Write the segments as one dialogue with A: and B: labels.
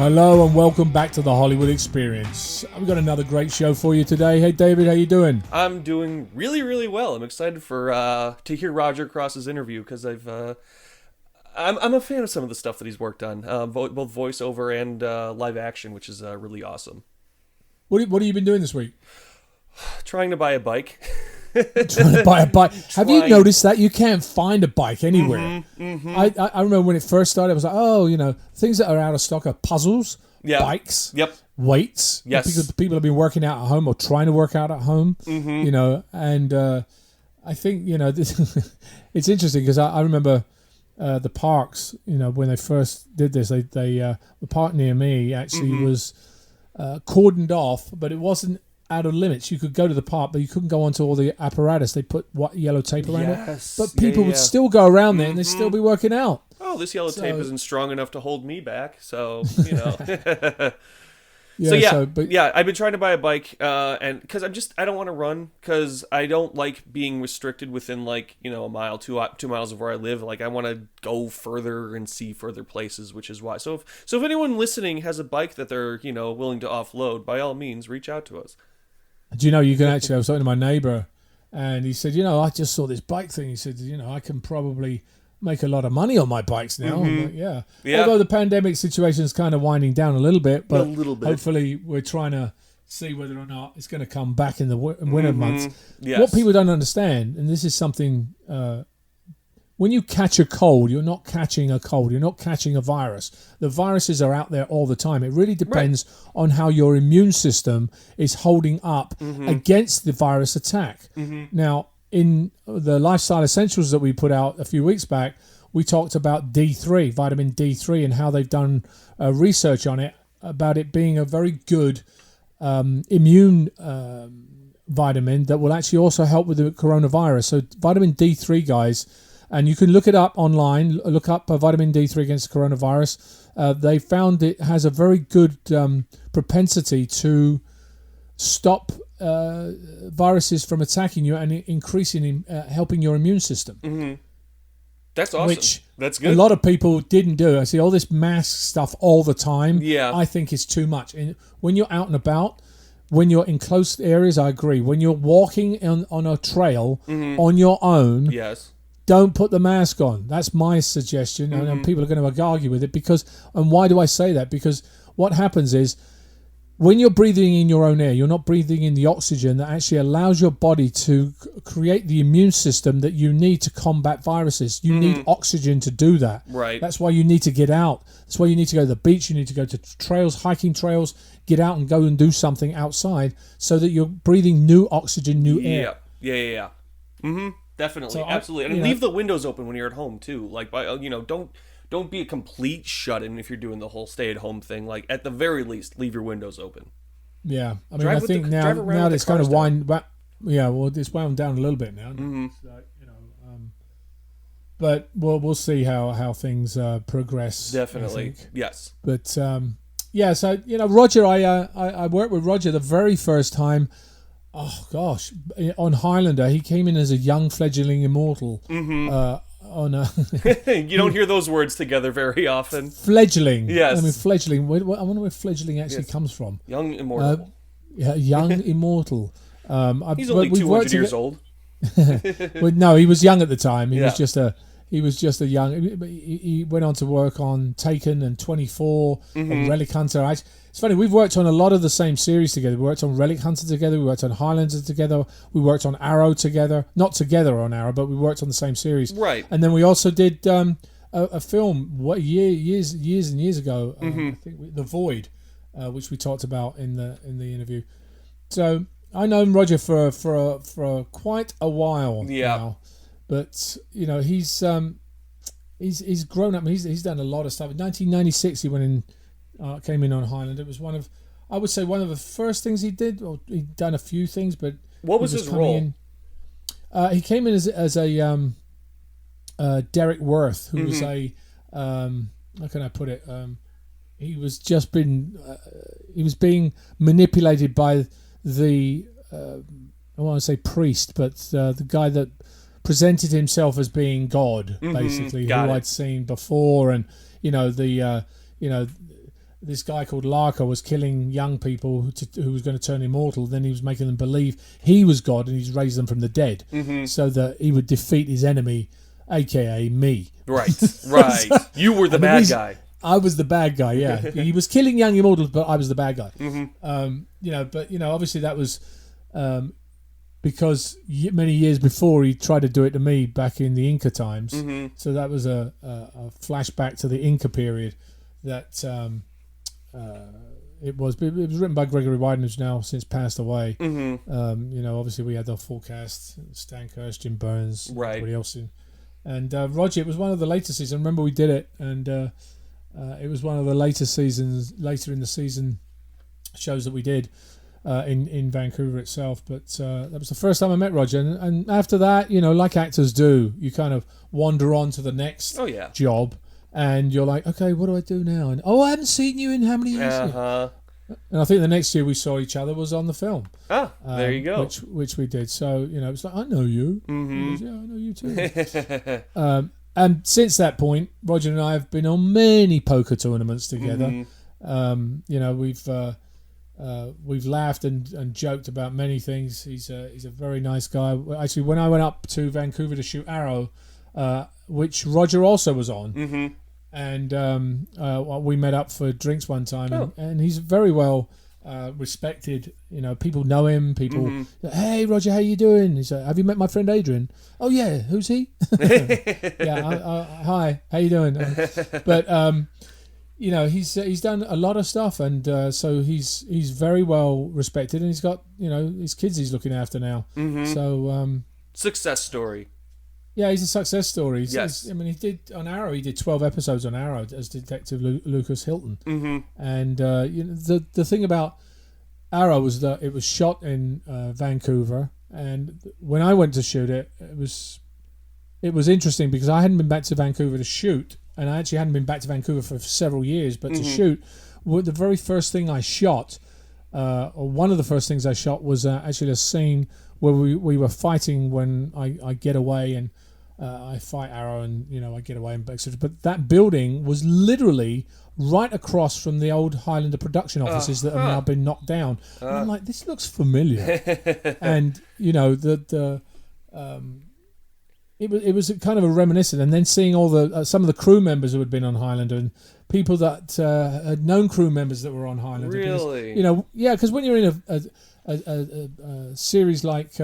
A: Hello and welcome back to the Hollywood Experience. We've got another great show for you today. Hey David, how you doing?
B: I'm doing really, really well. I'm excited for to hear Roger Cross's interview because I'm a fan of some of the stuff that he's worked on, both voiceover and live action, which is really awesome.
A: What have you been doing this week?
B: Trying to buy a bike.
A: Trying to buy a bike. Have you noticed that you can't find a bike anywhere? I remember when it first started, I was like, oh, things that are out of stock are puzzles, bikes, weights.
B: Yes.
A: Because people have been working out at home or trying to work out at home, and I think, it's interesting because I remember the parks, when they first did this, the park near me actually was cordoned off, but it wasn't out of limits. You could go to the park, but you couldn't go onto all the apparatus. They put yellow tape around it, but people would still go around there and they'd still be working out.
B: Oh, this yellow tape isn't strong enough to hold me back, so I've been trying to buy a bike, and because I don't want to run, because I don't like being restricted within a mile, 2 miles of where I live. Like, I want to go further and see further places, which is why. So if anyone listening has a bike that they're willing to offload, by all means, reach out to us.
A: Do you know, you can actually, I was talking to my neighbour and he said, I just saw this bike thing. He said, I can probably make a lot of money on my bikes now. I'm like, yeah. Although the pandemic situation is kind of winding down a little bit, but hopefully we're trying to see whether or not it's going to come back in the winter months.
B: Yes.
A: What people don't understand, and this is something, when you catch a cold, you're not catching a cold. You're not catching a virus. The viruses are out there all the time. It really depends on how your immune system is holding up against the virus attack. Now, in the Lifestyle Essentials that we put out a few weeks back, we talked about D3, vitamin D3, and how they've done research on it, about it being a very good immune vitamin that will actually also help with the coronavirus. So vitamin D3, guys, and you can look it up online, look up vitamin D3 against the coronavirus. They found it has a very good propensity to stop viruses from attacking you and increasing, helping your immune system.
B: That's awesome.
A: Which
B: that's good.
A: A lot of people didn't do. I see all this mask stuff all the time.
B: Yeah.
A: I think it's too much. And when you're out and about, when you're in close areas, I agree. When you're walking on a trail on your own, don't put the mask on. That's my suggestion. And people are going to argue with it and why do I say that? Because what happens is when you're breathing in your own air, you're not breathing in the oxygen that actually allows your body to create the immune system that you need to combat viruses. You need oxygen to do that.
B: Right.
A: That's why you need to get out. That's why you need to go to the beach. You need to go to trails, hiking trails, get out and go and do something outside so that you're breathing new oxygen, new air.
B: Yeah. Definitely, so absolutely, and leave the windows open when you're at home too. Like, don't be a complete shut-in if you're doing the whole stay-at-home thing. Like, at the very least, leave your windows open.
A: Yeah, I mean, I think now that it's kind of it's wound down a little bit now. So, but we'll see how things progress.
B: Definitely, yes.
A: But so Roger, I worked with Roger the very first time. Oh gosh! On Highlander, he came in as a young fledgling immortal.
B: You don't hear those words together very often.
A: Fledgling.
B: Yes.
A: I mean, fledgling. I wonder where fledgling actually comes from.
B: Young immortal.
A: Young immortal.
B: He's only 200 years old.
A: Well, no, he was young at the time. He was just a young. He went on to work on Taken and 24 and Relic Hunter. It's funny, we've worked on a lot of the same series together. We worked on Relic Hunter together, we worked on Highlander together, we worked on Arrow together. Not together on Arrow, but we worked on the same series.
B: Right.
A: And then we also did a film years and years ago, I think The Void, which we talked about in the interview. So I known Roger for quite a while now. But he's grown up. He's done a lot of stuff. In 1996, he went in. Came in on Highland. It was one of the first things he did. Or he'd done a few things, but
B: what was his role?
A: He came in as a Derek Worth, who was a how can I put it? He was being manipulated by the I want to say priest, but the guy that presented himself as being God, basically, who I'd seen before, and this guy called Larker was killing young people who was going to turn immortal. Then he was making them believe he was God, and he's raised them from the dead, so that he would defeat his enemy, aka me.
B: Right. You were the bad guy.
A: I was the bad guy. Yeah, he was killing young immortals, but I was the bad guy. Obviously that was because many years before he tried to do it to me back in the Inca times. So that was a flashback to the Inca period. That it was written by Gregory Wyden, who's now since passed away. Obviously we had the full cast: Stan Kirsch, Jim Burns, everybody else and Roger. It was one of the later seasons. I remember we did it, and it was one of the later in the season shows that we did in Vancouver itself. But that was the first time I met Roger, and after that, like actors do, you kind of wander on to the next job. And you're like, okay, what do I do now? And I haven't seen you in how many years? And I think the next year we saw each other was on the film.
B: There you go.
A: Which we did. So it's like, I know you. Goes, yeah, I know you too. And since that point, Roger and I have been on many poker tournaments together. We've laughed and joked about many things. He's a very nice guy. Actually, when I went up to Vancouver to shoot Arrow, which Roger also was on, and we met up for drinks one time, and he's very well respected. People know him. People, hey Roger, how you doing? He's like, have you met my friend Adrian? Oh yeah, who's he? Hi, how you doing? But he's done a lot of stuff, and so he's very well respected, and he's got his kids he's looking after now. So
B: success story.
A: Yeah, he's a success story.
B: Yes.
A: He did on Arrow. He did 12 episodes on Arrow as Detective Lucas Hilton. And the thing about Arrow was that it was shot in Vancouver, and when I went to shoot it, it was interesting because I hadn't been back to Vancouver to shoot, and I actually hadn't been back to Vancouver for several years. But to shoot, the very first thing I shot, or one of the first things I shot, was actually a scene where we were fighting when I get away and I fight Arrow and I get away and etc. But that building was literally right across from the old Highlander production offices that have now been knocked down. And I'm like, this looks familiar. And it was kind of a reminiscent. And then seeing all the some of the crew members who had been on Highlander and people that had known crew members that were on Highlander.
B: Really?
A: Because when you're in a series like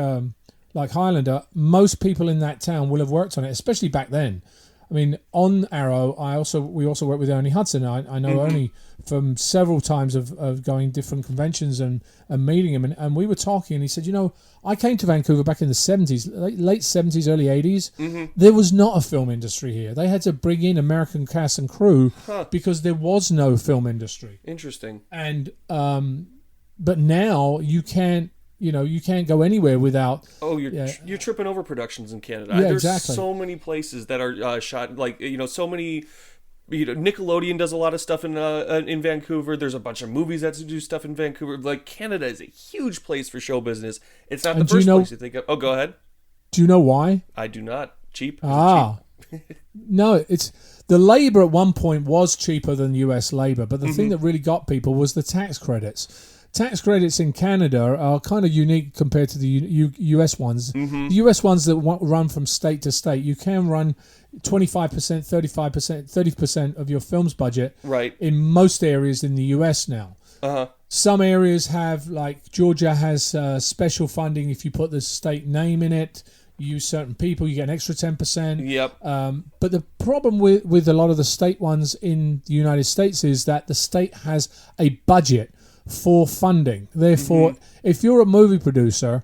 A: Highlander, most people in that town will have worked on it, especially back then. I mean, on Arrow, we also worked with Ernie Hudson. I know Ernie from several times of going different conventions and meeting him, and we were talking, and he said, I came to Vancouver back in the 70s, late 70s, early 80s. There was not a film industry here. They had to bring in American cast and crew because there was no film industry.
B: Interesting.
A: And but now you can't go anywhere without.
B: Oh, you're tripping over productions in Canada.
A: Yeah,
B: There's
A: exactly.
B: so many places that are shot so many. Nickelodeon does a lot of stuff in Vancouver. There's a bunch of movies that do stuff in Vancouver. Like, Canada is a huge place for show business. It's not the first place you think of. Oh, go ahead.
A: Do you know why?
B: I do not. Cheap.
A: Cheap? No, it's the labor at one point was cheaper than US labor, but the thing that really got people was the tax credits. Tax credits in Canada are kind of unique compared to the US ones. The US ones that run from state to state, you can run 25%, 35%, 30% of your film's budget in most areas in the US now. Some areas have, like Georgia has special funding. If you put the state name in it, you use certain people, you get an extra 10%.
B: Yep.
A: But the problem with a lot of the state ones in the United States is that the state has a budget for funding. Therefore, if you're a movie producer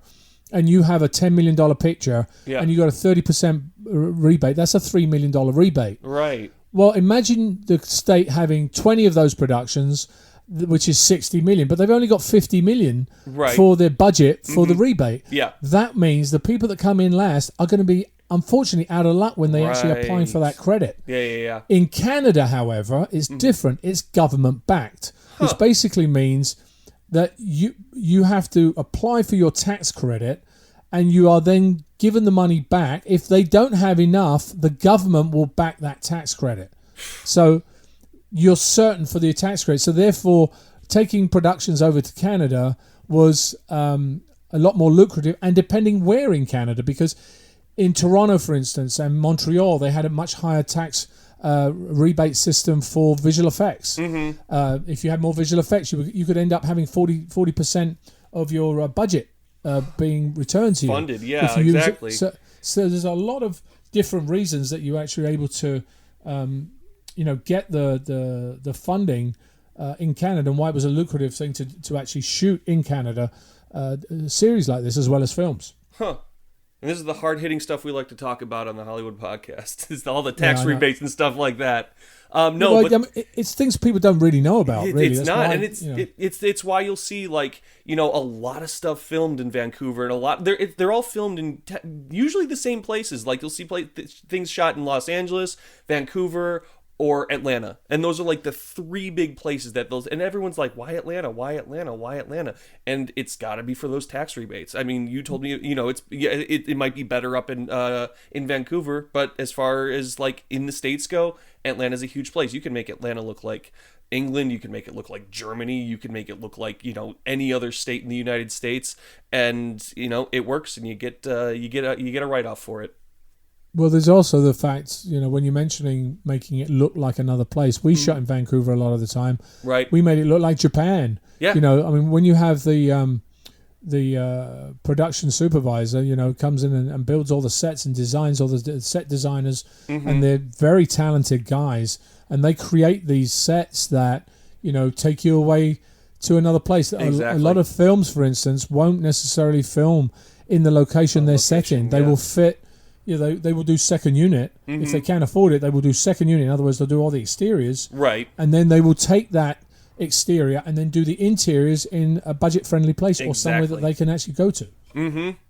A: and you have a $10 million picture and you got a 30% rebate, that's a $3 million rebate.
B: Right.
A: Well, imagine the state having 20 of those productions, which is 60 million, but they've only got 50 million for their budget for the rebate.
B: Yeah.
A: That means the people that come in last are going to be, unfortunately, out of luck when they actually apply for that credit.
B: Yeah.
A: In Canada, however, it's different. It's government backed, which basically means that you have to apply for your tax credit and you are then given the money back. If they don't have enough, the government will back that tax credit. So you're certain for the tax credit. So therefore, taking productions over to Canada was a lot more lucrative, and depending where in Canada, because in Toronto, for instance, and Montreal, they had a much higher tax rebate system for visual effects. If you had more visual effects, you could end up having 40% of your budget being returned to you.
B: Funded, yeah, exactly.
A: So there's a lot of different reasons that you're actually able to, get the funding in Canada, and why it was a lucrative thing to actually shoot in Canada a series like this as well as films.
B: Huh. And this is the hard-hitting stuff we like to talk about on the Hollywood podcast. It's all the tax rebates and stuff like that.
A: It's things people don't really know about. Really,
B: it's not, and it's why you'll see a lot of stuff filmed in Vancouver, and they're all filmed in usually the same places. Like you'll see things shot in Los Angeles, Vancouver, or Atlanta, and those are like the three big places and everyone's like, why Atlanta, why Atlanta, why Atlanta? And it's got to be for those tax rebates. I mean, you told me, it might be better up in Vancouver, but as far as like in the States go, Atlanta's a huge place. You can make Atlanta look like England, you can make it look like Germany, you can make it look like any other state in the United States, and it works, and you get a write-off for it.
A: Well, there's also the fact, when you're mentioning making it look like another place, we shot in Vancouver a lot of the time.
B: Right.
A: We made it look like Japan.
B: Yeah.
A: When you have the production supervisor, comes in and builds all the sets and designs all the set designers, and they're very talented guys, and they create these sets that, take you away to another place.
B: Exactly.
A: A lot of films, for instance, won't necessarily film in the location they're set in. They will fit. They will do second unit. If they can't afford it, they will do second unit. In other words, they'll do all the exteriors.
B: Right.
A: And then they will take that exterior and then do the interiors in a budget-friendly place or somewhere that they can actually go to.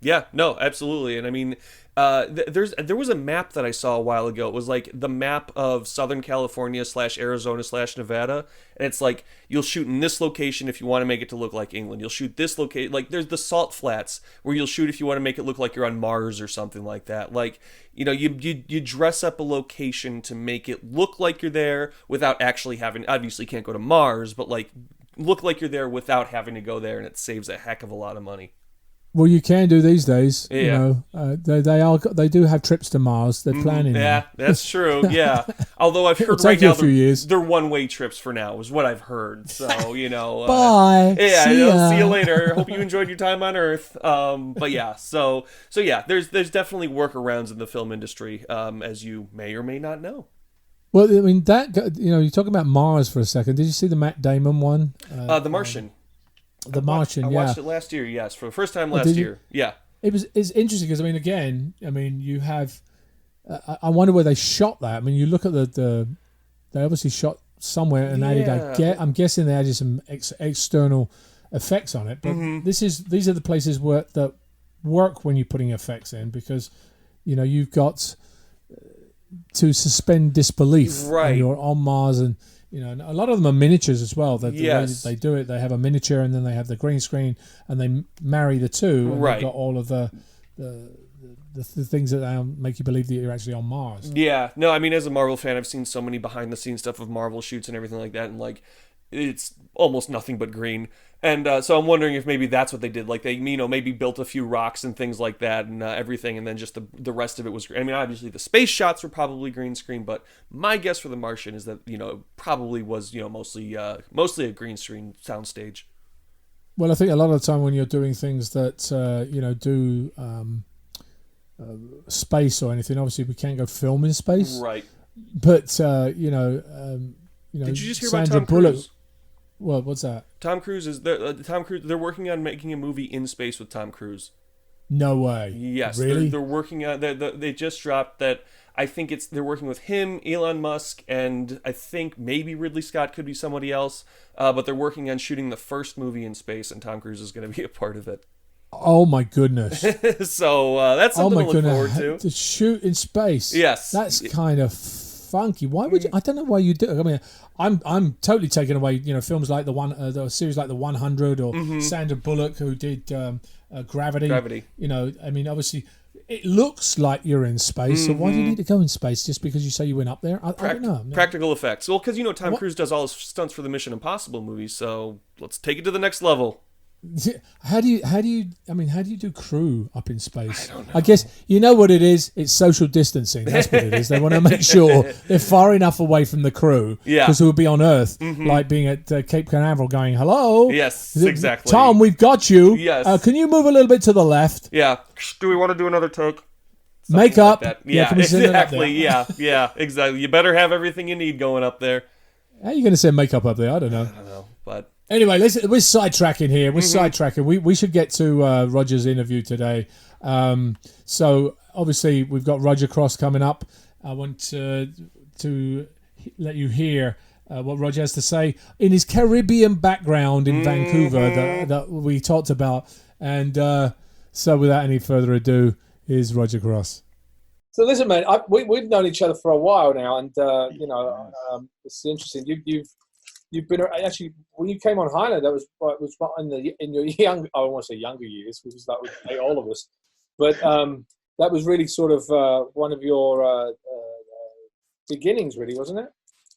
B: Yeah, no, absolutely. And I mean, there was a map that I saw a while ago. It was like the map of Southern California / Arizona / Nevada. And it's like, you'll shoot in this location if you want to make it to look like England. You'll shoot this location. Like, there's the Salt Flats where you'll shoot if you want to make it look like you're on Mars or something like that. Like, you dress up a location to make it look like you're there without actually having, obviously you can't go to Mars, but like, look like you're there without having to go there, and it saves a heck of a lot of money.
A: Well, you can do these days.
B: Yeah.
A: They do have trips to Mars. They're planning.
B: Yeah, that's true. Yeah. Although I've heard right now they're one-way trips for now, is what I've heard. So,
A: Bye.
B: Yeah, see you later. Hope you enjoyed your time on Earth. But yeah, so yeah, there's definitely workarounds in the film industry, as you may or may not know.
A: Well, I mean, you're talking about Mars for a second. Did you see the Matt Damon one?
B: The Martian.
A: The Martian,
B: I watched it last year, yes, for the first time last year. Yeah.
A: It's interesting because, you have... I wonder where they shot that. I mean, you look at they obviously shot somewhere and added... I'm guessing they added some external effects on it, but these are the places that work when you're putting effects in, because, you've got to suspend disbelief when you're on Mars, and... and a lot of them are miniatures as well. The way they do it, they have a miniature and then they have the green screen, and they marry the two. And they've got all of the things that make you believe that you're actually on Mars.
B: Yeah. No, I mean, as a Marvel fan, I've seen so many behind-the-scenes stuff of Marvel shoots and everything like that, and like, it's almost nothing but green. And so I'm wondering if maybe that's what they did. Like, they, maybe built a few rocks and things like that and everything, and then just the rest of it was... I mean, obviously the space shots were probably green screen, but my guess for The Martian is that, it probably was, mostly a green screen soundstage.
A: Well, I think a lot of the time when you're doing things that, do space or anything, obviously we can't go film in space.
B: Right.
A: But,
B: Did you just hear
A: Sandra
B: about Tom Cruise?
A: Well, what's that?
B: Tom Cruise is they're working on making a movie in space with Tom Cruise.
A: No way.
B: Yes,
A: really?
B: They're working on. They just dropped that. I think they're working with him, Elon Musk, and I think maybe Ridley Scott, could be somebody else. But they're working on shooting the first movie in space, and Tom Cruise is going to be a part of it.
A: Oh my goodness!
B: So that's something to look forward to.
A: To shoot in space.
B: Yes,
A: that's kind of funky. Why would you? I don't know why you do it. I mean, I'm totally taken away. Films like the series like the 100 or Sandra Bullock, who did Gravity.
B: Gravity.
A: I mean, obviously, it looks like you're in space. So why do you need to go in space just because you say you went up there? I don't know.
B: Practical effects. Well, because Tom Cruise does all his stunts for the Mission Impossible movies, so let's take it to the next level.
A: How do you do crew up in space?
B: I don't know.
A: I guess you know what it is. It's social distancing. That's what it is. They want to make sure they're far enough away from the crew, because it would be on Earth, like being at Cape Canaveral, going, "Hello,
B: yes, exactly.
A: Tom, we've got you.
B: Yes,
A: can you move a little bit to the left?
B: Yeah. Do we want to do another take?
A: Makeup.
B: Like yeah, exactly. Yeah, exactly. You better have everything you need going up there.
A: How are you going to send makeup up there? I don't know,
B: but.
A: Anyway, we're sidetracking here. We're sidetracking. We should get to Roger's interview today. So obviously we've got Roger Cross coming up. I want to let you hear what Roger has to say in his Caribbean background in Vancouver that we talked about. And so without any further ado, here's Roger Cross.
C: So listen, man, we've known each other for a while now, and it's interesting. You've been actually when you came on Highlander. That was in your young. I don't want to say younger years, because that would say all of us. But that was really sort of one of your beginnings, really, wasn't it?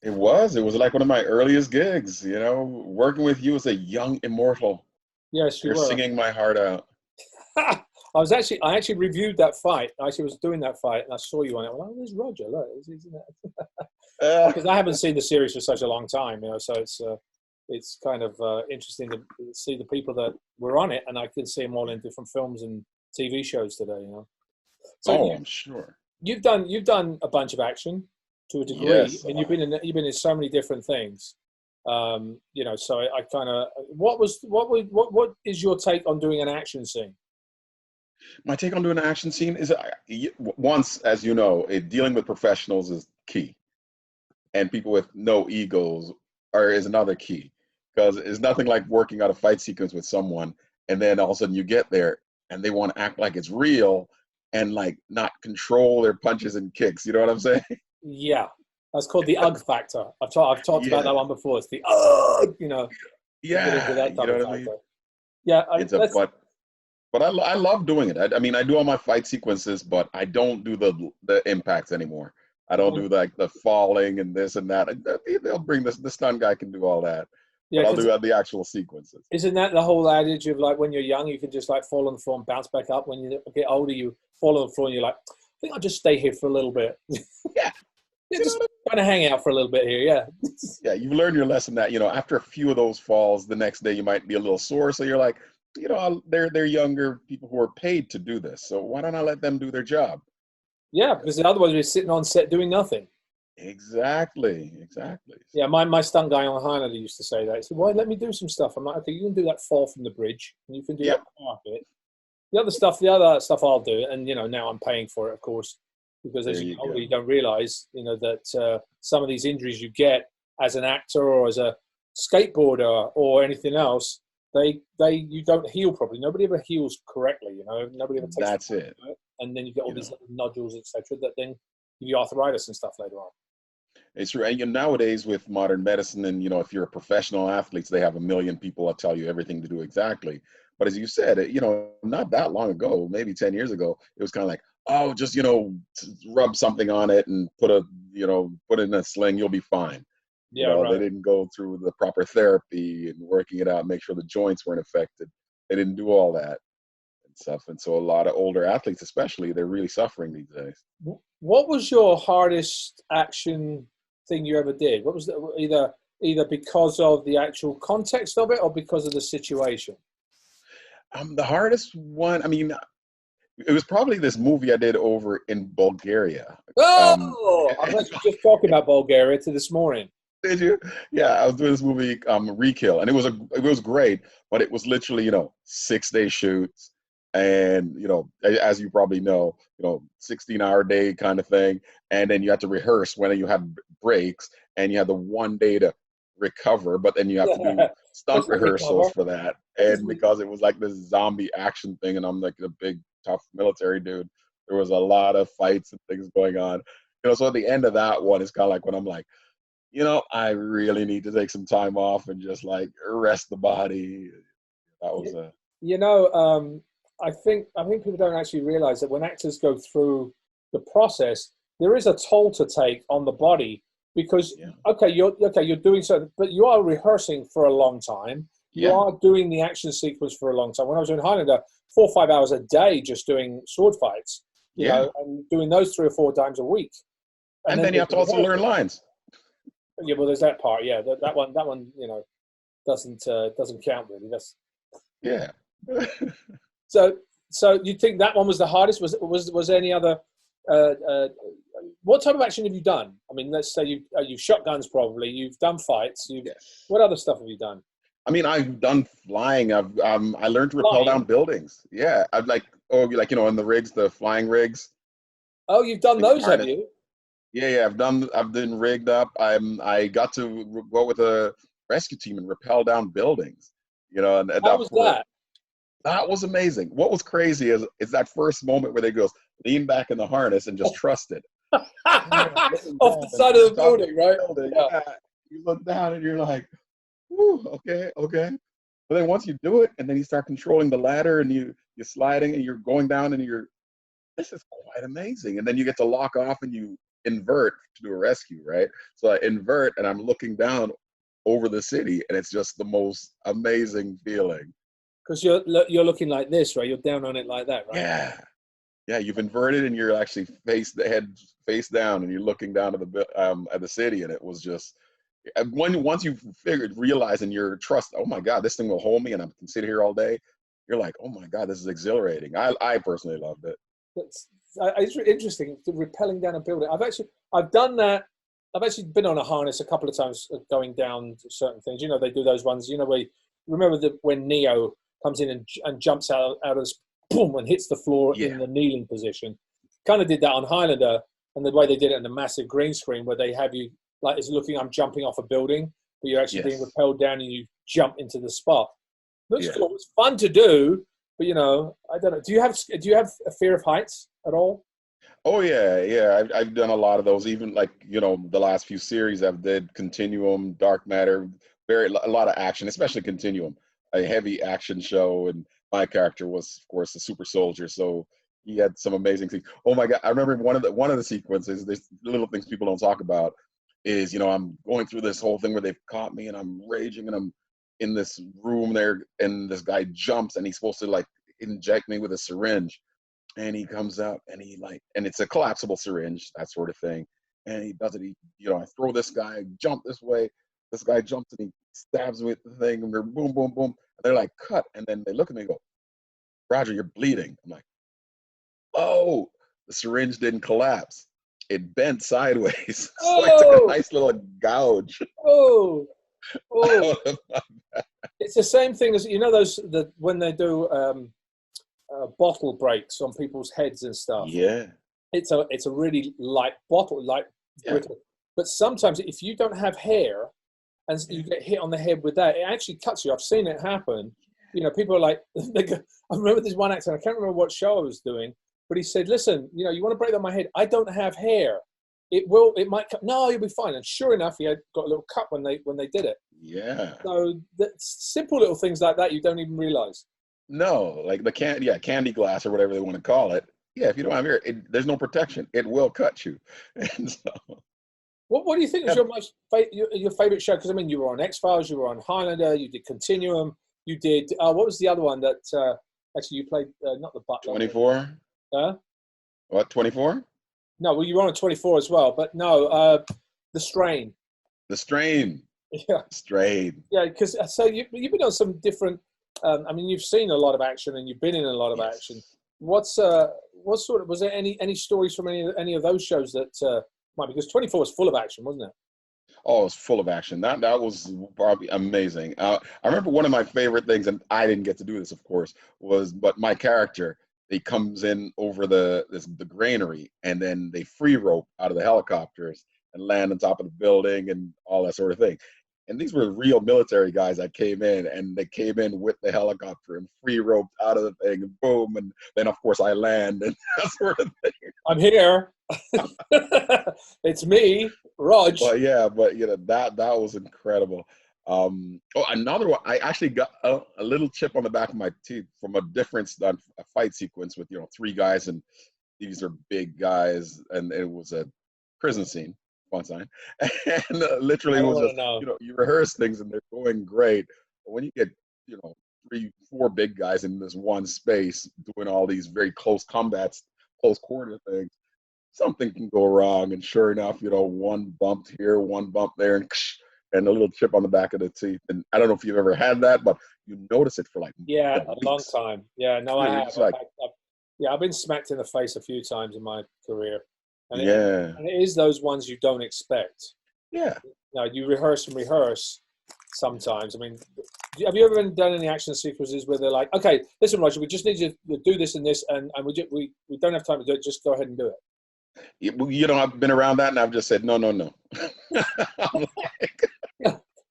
D: It was. It was like one of my earliest gigs. Working with you as a young immortal.
C: Yes,
D: You're singing my heart out.
C: I actually reviewed that fight. I actually was doing that fight, and I saw you on it. Well, there's Roger. Look, because I haven't seen the series for such a long time, so it's kind of interesting to see the people that were on it, and I can see them all in different films and TV shows today. So
D: I'm sure
C: you've done a bunch of action to a degree,
D: yes,
C: and you've been in so many different things. So I kind of what is your take on doing an action scene?
D: My take on doing an action scene is once, as you know, dealing with professionals is key. And people with no egos is another key, because it's nothing like working out a fight sequence with someone and then all of a sudden you get there and they want to act like it's real and like not control their punches and kicks. You know what I'm saying?
C: Yeah, that's called the UG factor. I've talked about that one before. It's the
D: Yeah,
C: that
D: you know what I mean?
C: Yeah,
D: but I love doing it. I mean, I do all my fight sequences, but I don't do the impacts anymore. I don't do like the falling and this and that. They'll bring the stunt guy can do all that. Yeah, but I'll do the actual sequences.
C: Isn't that the whole adage of like when you're young, you can just like fall on the floor and bounce back up? When you get older, you fall on the floor and you're like, I think I'll just stay here for a little bit.
D: Yeah.
C: Just kind of hang out for a little bit here. Yeah.
D: Yeah, you've learned your lesson that, after a few of those falls, the next day you might be a little sore. So you're like, they're younger people who are paid to do this. So why don't I let them do their job?
C: Yeah, because otherwise we're sitting on set doing nothing.
D: Exactly.
C: Yeah, my stunt guy on Highlander used to say that. He said, "Why let me do some stuff?" I'm like, "Okay, you can do that fall from the bridge, and you can do that part of it. The other stuff I'll do." And now I'm paying for it, of course, because as you get older, you don't realize, that some of these injuries you get as an actor or as a skateboarder or anything else, you don't heal properly. Nobody ever heals correctly. Nobody ever takes.
D: That's it.
C: And then you get all these nodules, etc., that then give you arthritis and stuff later on.
D: It's right. And nowadays with modern medicine and, if you're a professional athlete, they have a million people that tell you everything to do exactly. But as you said, not that long ago, maybe 10 years ago, it was kind of like, oh, just, rub something on it and put it in a sling, you'll be fine.
C: Yeah, right.
D: They didn't go through the proper therapy and working it out, make sure the joints weren't affected. They didn't do all that stuff, and so a lot of older athletes especially, they're really suffering these days.
C: What was your hardest action thing you ever did? What was either because of the actual context of it or because of the situation?
D: The hardest one, I mean, it was probably this movie I did over in Bulgaria.
C: I was just talking about Bulgaria this morning.
D: Did you? Yeah, I was doing this movie, Rekill, and it was great, but it was literally 6-day shoots. And, as you probably know, 16-hour day kind of thing. And then you had to rehearse when you had breaks, and you had the one day to recover, but then you have to do stunt rehearsals for that. And because it was like this zombie action thing, and I'm like a big, tough military dude, there was a lot of fights and things going on. So at the end of that one, it's kind of like when I'm like, I really need to take some time off and just like rest the body. That was
C: I think people don't actually realize that when actors go through the process, there is a toll to take on the body because you're doing something, but you are rehearsing for a long time. You are doing the action sequence for a long time. When I was in Highlander, 4 or 5 hours a day just doing sword fights, you know, and doing those 3 or 4 times a week.
D: And then you have to also learn lines.
C: Yeah, well, there's that part. Yeah, that one, you know, doesn't count really. That's So you think that one was the hardest? Was there any other? What type of action have you done? I mean, let's say you've shot guns probably. You've done fights. What other stuff have you done?
D: I mean, I've done flying. I learned to rappel down buildings. Yeah, I've like you know, in the rigs, the flying rigs.
C: Oh, you've done those, have you?
D: Yeah. I've been rigged up. I got to go with a rescue team and rappel down buildings. You know, and
C: how was that?
D: That was amazing. What was crazy is that first moment where they goes lean back in the harness and just trust it.
C: Off the side of the building, right?
D: Yeah. You look down and you're like, whew, okay. But then once you do it, and then you start controlling the ladder, and you're sliding, and you're going down, and this is quite amazing. And then you get to lock off, and you invert to do a rescue, right? So I invert, and I'm looking down over the city, and it's just the most amazing feeling.
C: Because you're looking like this, right? You're down on it like that, right?
D: Yeah. You've inverted, and you're actually face down, and you're looking down at the city, and it was just. Once you realize and you're trust, oh my God, this thing will hold me and I can sit here all day. You're like, oh my God, this is exhilarating. I personally loved it.
C: It's interesting, rappelling down a building. I've done that. I've actually been on a harness a couple of times going down to certain things. You know, they do those ones. You know, remember when Neo comes in and jumps out of this, boom, and hits the floor in the kneeling position. Kind of did that on Highlander, and the way they did it in the massive green screen where they have you. Like it's looking, I'm jumping off a building, but you're actually being repelled down and you jump into the spot. Looks cool. It's fun to do, but you know, I don't know. Do you have a fear of heights at all?
D: Oh yeah. I've done a lot of those. Even like, you know, the last few series I've did Continuum, Dark Matter, a lot of action, especially Continuum, a heavy action show, and my character was, of course, a super soldier, so he had some amazing things. Oh my God, I remember one of the sequences. There's little things people don't talk about. Is, you know, I'm going through this whole thing where they've caught me and I'm raging and I'm in this room there and this guy jumps and he's supposed to like inject me with a syringe, and he comes out and and it's a collapsible syringe, that sort of thing, and he does it. I throw this guy, jump this way, this guy jumps and he stabs me with the thing, and they're boom, boom, boom, and they're like, cut, and then they look at me and go, Roger, you're bleeding. I'm like, oh, the syringe didn't collapse. It bent sideways. So I took a nice little gouge.
C: It's the same thing as, you know, when they do bottle breaks on people's heads and stuff.
D: Yeah.
C: It's a really light bottle, brittle. But sometimes if you don't have hair and you get hit on the head with that, it actually cuts you. I've seen it happen. You know, people are like, I remember this one actor, I can't remember what show I was doing, but he said, listen, you know, you want to break on my head? I don't have hair. It might cut. No, you'll be fine. And sure enough, he had got a little cut when they did it.
D: Yeah.
C: So simple little things like that you don't even realize.
D: No, like the candy glass or whatever they want to call it. Yeah, if you don't have hair, there's no protection. It will cut you. And so,
C: what do you think is your favorite show? Because I mean, you were on X-Files, you were on Highlander, you did Continuum, you did what was the other one that actually you played? Not the Butler.
D: 24. What, 24?
C: No, well, you were on 24 as well, but no, The Strain.
D: The Strain.
C: Yeah.
D: Strain.
C: Yeah, because so you've been on some different. I mean, you've seen a lot of action, and you've been in a lot of action. What sort of, was there any stories from any of those shows that because 24 was full of action, wasn't it?
D: Oh, it was full of action. That was probably amazing. I remember one of my favorite things, and I didn't get to do this, of course, but my character, he comes in over the granary, and then they free rope out of the helicopters and land on top of the building and all that sort of thing. And these were real military guys that came in, and they came in with the helicopter and free roped out of the thing, and boom, and then of course I land and that sort of thing.
C: I'm here. It's me, Rog.
D: But you know, that was incredible. Another one. I actually got a little chip on the back of my teeth from a difference done a fight sequence with 3 guys, and these are big guys, and it was a prison scene, fun sign, and literally
C: I
D: it
C: don't
D: was
C: want
D: just
C: to know.
D: you rehearse things and they're going great, but when you get 3, 4 big guys in this one space doing all these very close combats, close quarter things, something can go wrong. And sure enough, one bump here, one bump there, and a little chip on the back of the teeth. And I don't know if you've ever had that, but you notice it for like
C: Yeah, a long
D: weeks.
C: time. Yeah, no, I have.
D: It's like,
C: I've been smacked in the face a few times in my career, and
D: yeah,
C: and it is those ones you don't expect.
D: yeah.
C: You rehearse and rehearse sometimes. I mean, have you ever done any action sequences where they're like, okay, listen, Roger, we just need you to do this and this, and we don't have time to do it. Just go ahead and do it.
D: I've been around that, and I've just said no, no, no. I'm like,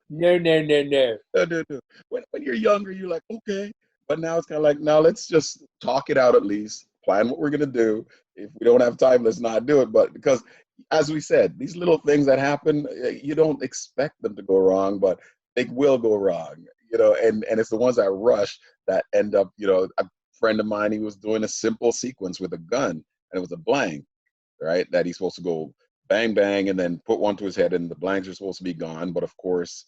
C: No, no, no, no.
D: no. When you're younger, you're like, okay, but now it's kind of like, now let's just talk it out at least, plan what we're gonna do. If we don't have time, let's not do it. But because, as we said, these little things that happen, you don't expect them to go wrong, but they will go wrong. And it's the ones that rush that end up. A friend of mine, he was doing a simple sequence with a gun, and it was a blank, right? That he's supposed to go bang, bang, and then put one to his head, and the blanks are supposed to be gone. But of course,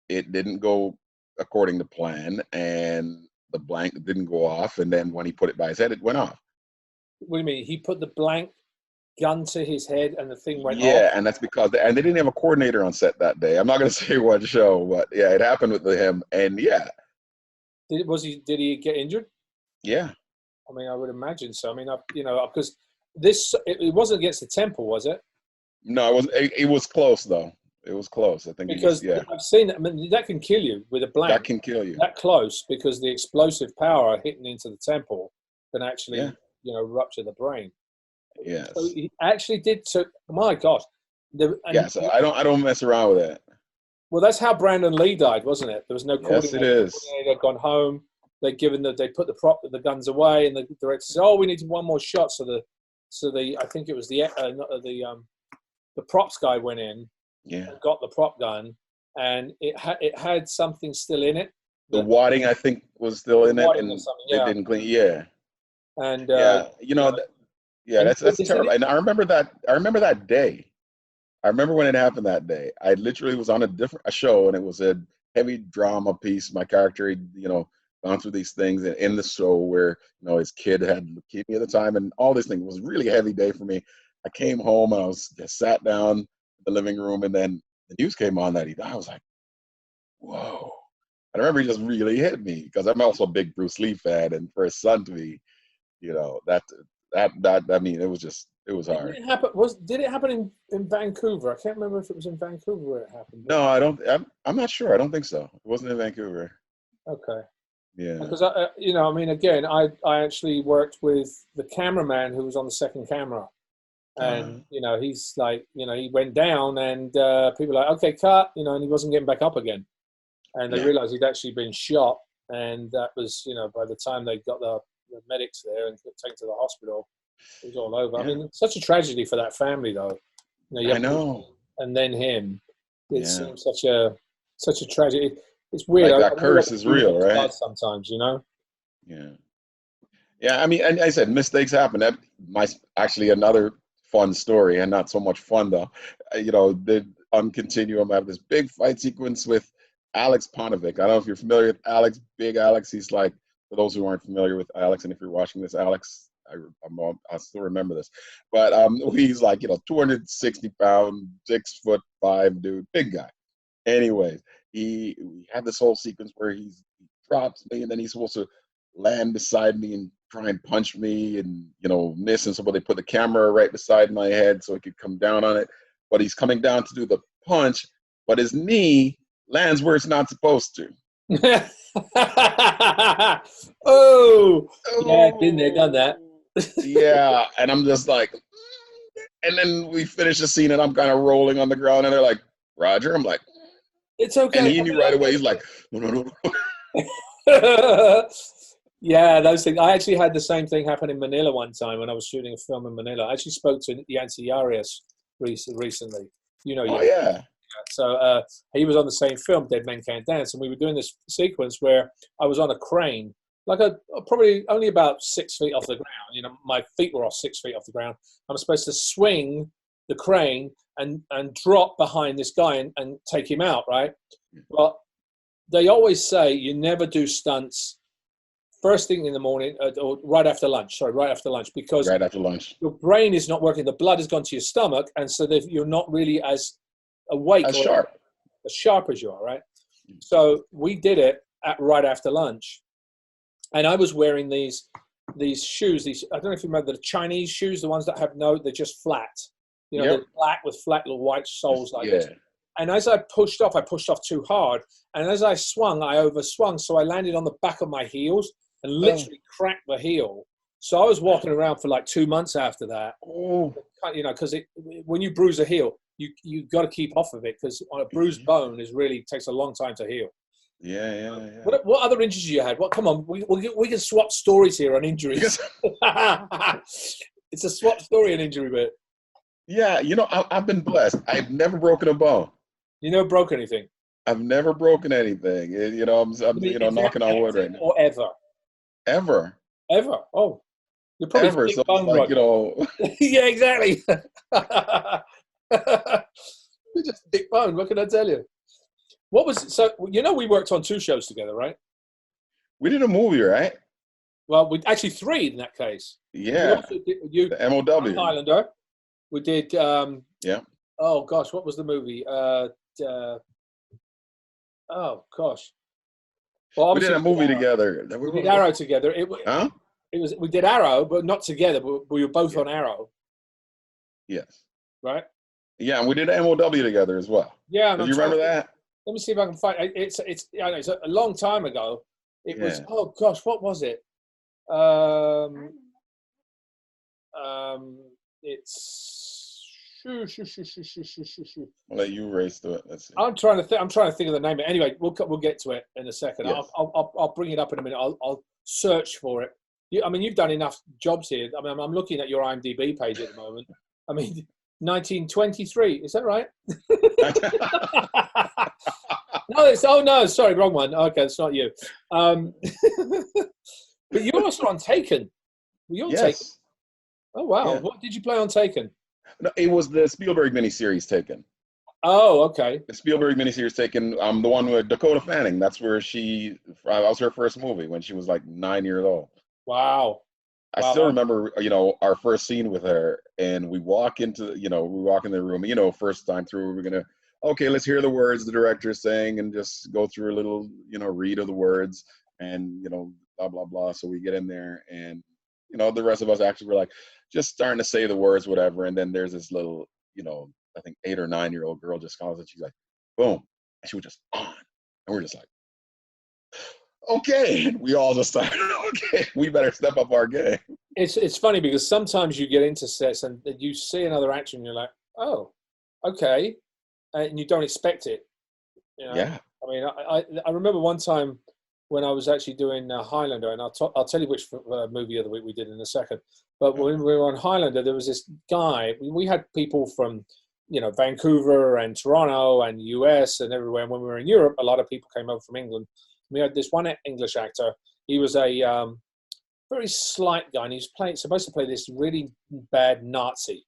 D: it didn't go according to plan, and the blank didn't go off. And then when he put it by his head, it went off.
C: What do you mean? He put the blank gun to his head, and the thing went off?
D: Yeah, and that's because they didn't have a coordinator on set that day. I'm not going to say what show, but yeah, it happened with him, and yeah.
C: Did he get injured?
D: Yeah.
C: I mean, I would imagine so. I mean, because it wasn't against the temple, was it?
D: No, it was. It was close though. It was close. I think
C: because I've seen that. I mean, that can kill you with a blank.
D: That can kill you.
C: That close, because the explosive power hitting into the temple can actually, rupture the brain.
D: Yes.
C: So he actually did. So, my God.
D: So I don't mess around with that.
C: Well, that's how Brandon Lee died, wasn't it? There was no coordinator.
D: Yes, it is.
C: The coordinator had gone home. They put the guns away, and the director said, "Oh, we need one more shot." So I think it was the props guy went in, got the prop gun, and it had something still in it.
D: The wadding, I think, was still in it, and they didn't clean. Yeah.
C: And
D: that's terrible. And I remember that day. I remember when it happened that day. I literally was on a show, and it was a heavy drama piece. My character, gone through these things in the show where his kid had leukemia at the time, and all this thing. It was a really heavy day for me. I came home, and I was just sat down in the living room, and then the news came on that he died. I was like, whoa. I remember it just really hit me, because I'm also a big Bruce Lee fan, and for his son to be, that I mean, it was hard.
C: Did it happen in Vancouver? I can't remember if it was in Vancouver where it happened.
D: No, I'm not sure. I don't think so. It wasn't in Vancouver.
C: Okay.
D: Yeah.
C: Because again, I actually worked with the cameraman who was on the second camera, and he's like, he went down, and people were like, okay, cut, and he wasn't getting back up again, and they realized he'd actually been shot, and that was, by the time they got the medics there and taken to the hospital, it was all over. I mean, it's such a tragedy for that family, though.
D: I know.
C: And then him. It seems such a tragedy. It's weird.
D: Like that curse is real, right?
C: Sometimes,
D: Yeah. Yeah, I mean, and I said mistakes happen. That actually another fun story, and not so much fun though. On Continuum, I have this big fight sequence with Alex Ponovic. I don't know if you're familiar with Alex. Big Alex. He's like, for those who aren't familiar with Alex, and if you're watching this, Alex, I still remember this, but he's like 260 pound, 6'5" dude, big guy. Anyways, we had this whole sequence where he drops me, and then he's supposed to land beside me and try and punch me, and miss. And so they put the camera right beside my head so he could come down on it. But he's coming down to do the punch, but his knee lands where it's not supposed to.
C: Oh, yeah, been there, done that.
D: Yeah, and I'm just like, and then we finish the scene, and I'm kind of rolling on the ground, and they're like, Roger, I'm like,
C: it's okay.
D: And he knew right away. He's like, no.
C: Yeah, those things. I actually had the same thing happen in Manila one time when I was shooting a film in Manila. I actually spoke to Yancy Arias recently.
D: Oh, yeah.
C: So he was on the same film, Dead Men Can't Dance, and we were doing this sequence where I was on a crane, like probably only about 6 feet off the ground. You know, my feet were off 6 feet off the ground. I'm supposed to swing the crane and drop behind this guy and take him out, right? Well, they always say you never do stunts first thing in the morning or right after lunch. Sorry, right after lunch, because
D: Right after lunch.
C: your brain is not working. The blood has gone to your stomach, and so that you're not really as awake
D: As
C: or
D: sharp.
C: as sharp as you are, right? So we did it at right after lunch, and I was wearing these shoes. These, I don't know if you remember the Chinese shoes, the ones that have they're just flat. You know,
D: Yep.
C: they're black with flat little white soles like
D: Yeah.
C: this. And as I pushed off too hard. And as I swung, I overswung. So I landed on the back of my heels and literally cracked the heel. So I was walking around for like 2 months after that.
D: Oh.
C: You know, because when you bruise a heel, you got to keep off of it, because on a bruised bone takes a long time to heal.
D: Yeah.
C: What other injuries you had? Come on, we can swap stories here on injuries. It's a swap story on injury bit.
D: Yeah, you know, I've been blessed. I've never broken a bone.
C: You never broke anything?
D: I've never broken anything. You know, I'm knocking on wood right now.
C: Or ever?
D: Ever.
C: Oh, you're probably
D: Ever.
C: thick
D: So
C: bone,
D: it's like,
C: Roger.
D: you know.
C: Yeah, exactly. You're just thick bone. What can I tell you? What was so? You know, we worked on 2 shows together, right?
D: We did a movie, right?
C: Well, we actually 3 in that case.
D: Yeah.
C: You
D: The MOW.
C: Highlander. We did.
D: Yeah.
C: Oh gosh, what was the movie? Oh gosh. Well,
D: We did a movie together.
C: We did Arrow together.
D: Huh?
C: We did Arrow, but not together. We were both on Arrow,
D: Yes.
C: right?
D: Yeah, and we did MOW together as well.
C: Yeah.
D: Do you remember that?
C: Let me see if I can find. It's I know it's a long time ago. It was. Oh gosh, what was it? It's.
D: I'll let you race to it. Let's see.
C: I'm trying to think of the name. Anyway, we'll get to it in a second.
D: Yes.
C: I'll bring it up in a minute. I'll search for it. You've done enough jobs here. I mean, I'm looking at your IMDb page at the moment. I mean, 1923. Is that right? No, sorry, wrong one. Okay, it's not you. But you're also on Taken. You're
D: Yes.
C: Taken. Oh wow!
D: Yeah.
C: What did you play on Taken?
D: No, it was the Spielberg miniseries Taken.
C: Oh, okay.
D: The Spielberg miniseries Taken. The one with Dakota Fanning. That's where that was her first movie when she was like 9 years old.
C: Wow.
D: I still remember, you know, our first scene with her, and we walk in the room, you know, first time through, we're gonna, okay, let's hear the words the director is saying and just go through a little, you know, read of the words and, you know, blah, blah, blah. So we get in there and, you know, the rest of us actually were like, just starting to say the words, whatever. And then there's this little, you know, I think 8 or 9 year old girl just calls and she's like, boom. And she was just on. And we're just like, okay. And we all just started, okay, we better step up our game.
C: It's funny because sometimes you get into sets and you see another actor and you're like, oh, okay. And you don't expect it. You know?
D: Yeah.
C: I mean, I remember one time when I was actually doing Highlander, and I'll tell you which movie of the week we did in a second. But when we were on Highlander, there was this guy. We had people from, you know, Vancouver and Toronto and US and everywhere. And when we were in Europe, a lot of people came over from England. We had this one English actor. He was a very slight guy, and he was supposed to play this really bad Nazi.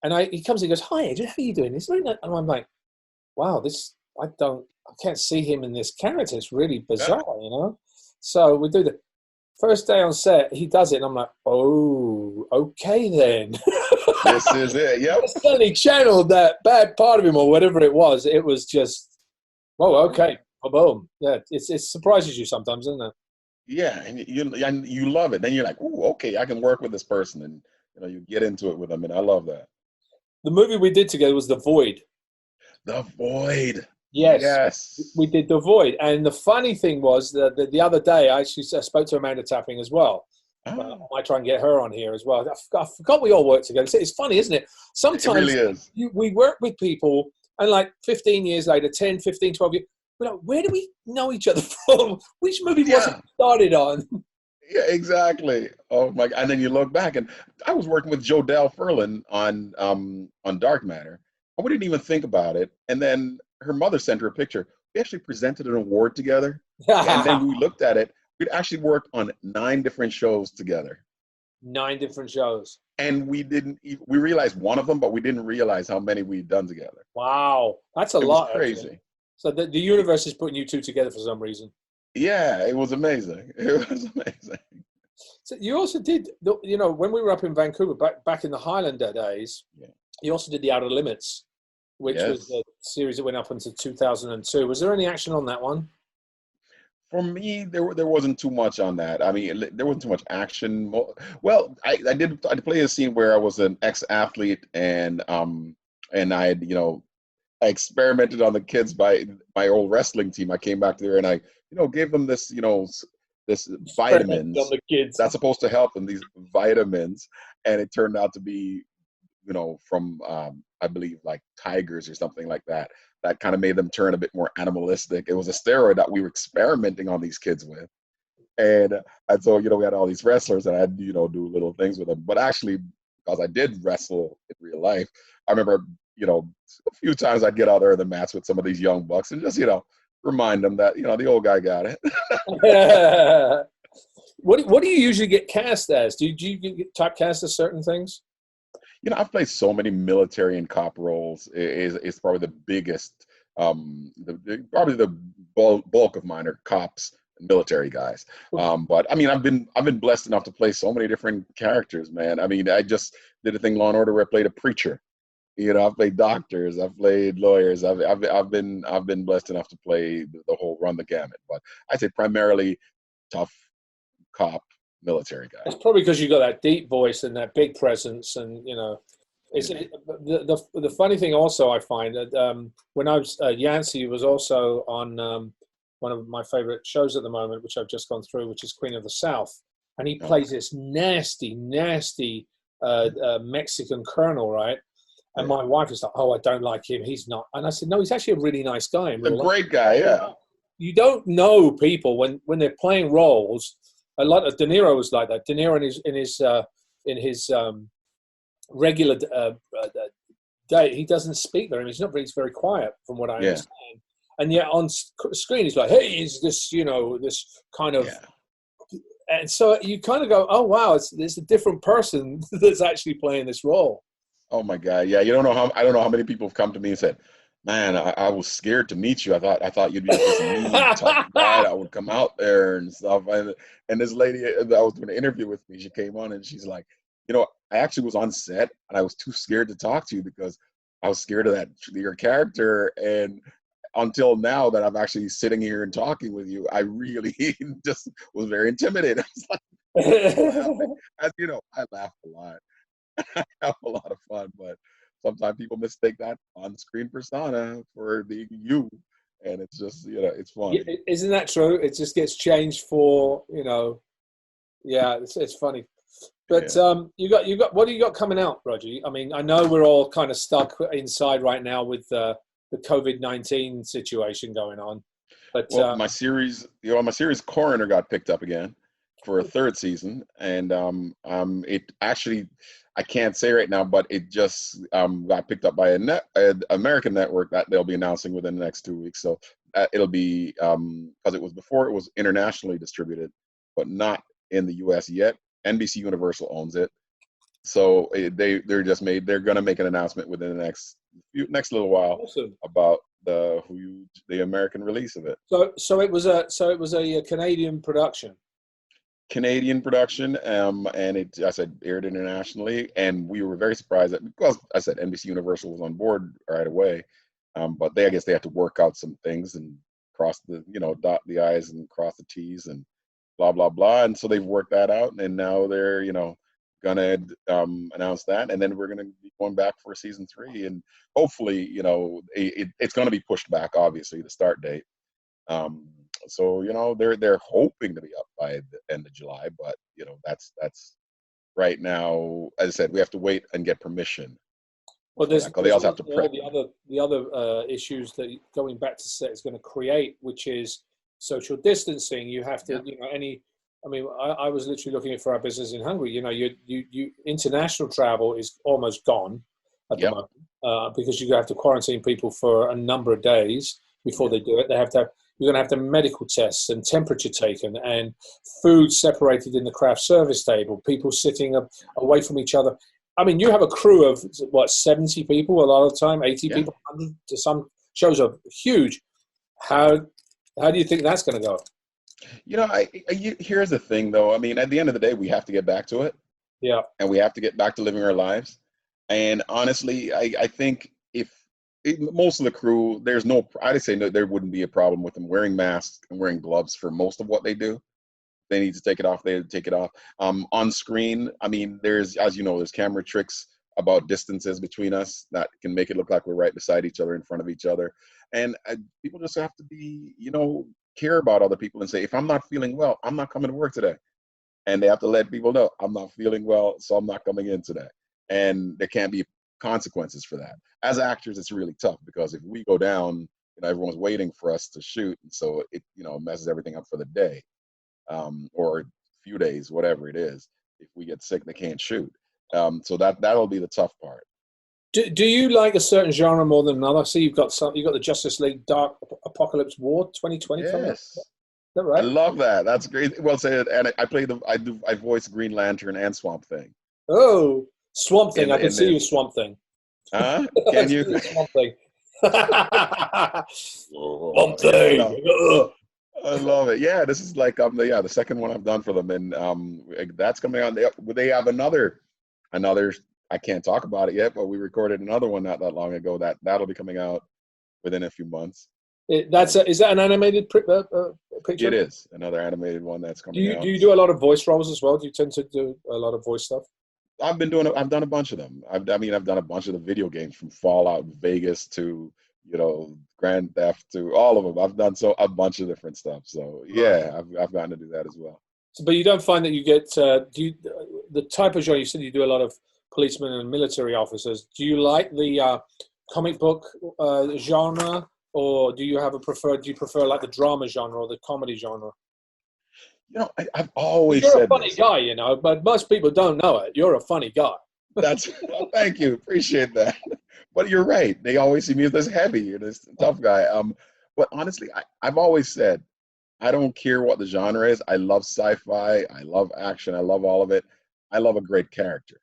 C: And he comes and he goes, "Hi, Adrian, how are you doing?" And I'm like, "Wow, I can't see him in this character. It's really bizarre, you know." So we do the first day on set. He does it, and I'm like, "Oh, okay then."
D: This is it. Yep.
C: I suddenly channeled that bad part of him, or whatever it was. It was just, oh, okay, boom. Yeah, it surprises you sometimes, doesn't it?
D: Yeah, and you love it. Then you're like, "Ooh, okay, I can work with this person," and you know, you get into it with them, and I love that.
C: The movie we did together was The Void.
D: The Void.
C: Yes. We did The Void. And the funny thing was that the other day, I spoke to Amanda Tapping as well. I might try and get her on here as well. I forgot we all work together. It's funny, isn't it? Sometimes
D: it really is.
C: We work with people, and like 15 years later, 10, 15, 12 years, we're like, where do we know each other from? Which movie was it started on?
D: Yeah, exactly. Oh my! And then you look back, and I was working with Jodelle Ferlin on Dark Matter, we didn't even think about it. And then her mother sent her a picture. We actually presented an award together. And then we looked at it. We'd actually worked on 9 different shows together.
C: 9 different shows.
D: And we realized one of them, but we didn't realize how many we'd done together.
C: Wow. That's a
D: It
C: lot.
D: was crazy.
C: Actually. So the universe is putting you two together for some reason.
D: Yeah, it was amazing. It was amazing.
C: So you also did, when we were up in Vancouver back in the Highlander days, you also did the Outer Limits, which was the series that went up until 2002. Was there any action on that one?
D: For me, there wasn't too much on that. I mean, there wasn't too much action. Well, I did play a scene where I was an ex-athlete and I had, I experimented on the kids by my old wrestling team. I came back there and I, gave them this, this vitamins
C: on the kids.
D: that's supposed to help them, these vitamins, and it turned out to be, from I believe like tigers or something like that. That kind of made them turn a bit more animalistic. It was a steroid that we were experimenting on these kids with, and so we had all these wrestlers, and I had do little things with them. But actually, because I did wrestle in real life, I remember a few times I'd get out there in the mats with some of these young bucks and just remind them that the old guy got it.
C: What do you usually get cast as? Do you get typecast as certain things?
D: I've played so many military and cop roles. Is probably the biggest. Probably the bulk of mine are cops and military guys. But I mean, I've been blessed enough to play so many different characters, man. I mean, I just did a thing, Law and Order, where I played a preacher. I've played doctors, I've played lawyers. I've been blessed enough to play the whole run the gamut. But I'd say primarily tough cop military guy.
C: It's probably because you got that deep voice and that big presence, and it's the funny thing also I find that when I was Yancey was also on one of my favorite shows at the moment, which I've just gone through, which is Queen of the South, and he plays this nasty Mexican colonel, right? And my wife was like, "Oh, I don't like him. He's not." And I said, "No, he's actually a really nice guy."
D: A great guy, yeah.
C: You don't know people when they're playing roles. A lot of De Niro was like that. De Niro in his regular day, he doesn't speak very much. He's very quiet, from what I understand. And yet on screen, he's like, "Hey, is this this kind of." Yeah. And so you kind of go, "Oh wow, it's a different person that's actually playing this role."
D: Oh my God, yeah. I don't know how many people have come to me and said, "Man, I was scared to meet you. I thought you'd be this mean, tough guy that would come out there and stuff." And this lady that was doing an interview with me, she came on and she's like, "I actually was on set and I was too scared to talk to you because I was scared of your character. And until now that I'm actually sitting here and talking with you, I really just was very intimidated." I was like, I laughed a lot. I have a lot of fun, but sometimes people mistake that on-screen persona for being you, and it's just it's funny.
C: Isn't that true? It just gets changed for yeah, it's funny. But you got what do you got coming out, Roger? I mean, I know we're all kind of stuck inside right now with the COVID-19 situation going on. But
D: my series Coroner got picked up again for a 3rd season, and it actually, I can't say right now, but it just got picked up by an American network that they'll be announcing within the next 2 weeks. So it'll be because it was internationally distributed, but not in the U.S. yet. NBC Universal owns it, so they're going to make an announcement within the next little while.
C: Awesome. About
D: the American release of it.
C: So it was a Canadian production.
D: Canadian production, and it, I said, aired internationally, and we were very surprised that, because I said NBC Universal was on board right away, but I guess they had to work out some things and cross dot the I's and cross the T's and blah blah blah, and so they've worked that out, and now they're gonna announce that, and then we're gonna be going back for season 3, and hopefully it's gonna be pushed back, obviously, the start date. So they're hoping to be up by the end of July, but that's right now. As I said, we have to wait and get permission.
C: Well,
D: they also have to prep.
C: The other issues that going back to set is going to create, which is social distancing. You have to, I was literally looking at for our business in Hungary. You international travel is almost gone at the moment. because you have to quarantine people for a number of days before they do it. You're going to have to medical tests and temperature taken and food separated in the craft service table, people sitting away from each other. I mean, you have a crew of, 70 people a lot of the time, 80 people, 100, to some shows are huge. How do you think that's going to go?
D: Here's the thing, though. I mean, at the end of the day, we have to get back to it.
C: Yeah.
D: And we have to get back to living our lives. And honestly, I think most of the crew, I'd say there wouldn't be a problem with them wearing masks and wearing gloves for most of what they do. They need to take it off. They take it off. On screen, I mean, there's camera tricks about distances between us that can make it look like we're right beside each other, in front of each other. And people just have to be, care about other people and say, if I'm not feeling well, I'm not coming to work today. And they have to let people know, I'm not feeling well, so I'm not coming in today. And there can't be consequences for that. As actors, it's really tough, because if we go down, everyone's waiting for us to shoot, and so it messes everything up for the day, or a few days, whatever it is. If we get sick, they can't shoot. So that'll be the tough part.
C: Do you like a certain genre more than another? See, you've got the Justice League Dark Apocalypse War 2020 coming up. Is that right? I
D: love that. That's great. Well said. And I voice Green Lantern and Swamp Thing.
C: Oh, Swamp Thing! I can see you, Swamp Thing.
D: Huh? Can you?
C: Swamp Thing. Swamp Thing.
D: I love it. Yeah, this is like the second one I've done for them, and that's coming out. They have another. I can't talk about it yet, but we recorded another one not that long ago. That'll be coming out within a few months.
C: Is that an animated picture?
D: It is another animated one that's coming out.
C: Do you do a lot of voice roles as well? Do you tend to do a lot of voice stuff?
D: I've done a bunch of them. I've done a bunch of the video games, from Fallout Vegas to Grand Theft, to all of them. I've done a bunch of different stuff. So yeah, I've gotten to do that as well.
C: But you don't find that you get the type of genre? You said you do a lot of policemen and military officers. Do you like the comic book genre, or do you prefer like the drama genre or the comedy genre?
D: I've always
C: said you're a funny
D: this.
C: guy, but most people don't know it. You're a funny guy.
D: Thank you, appreciate that. But you're right. They always see me as this heavy or this tough guy. But honestly, I've always said, I don't care what the genre is. I love sci-fi. I love action. I love all of it. I love a great character.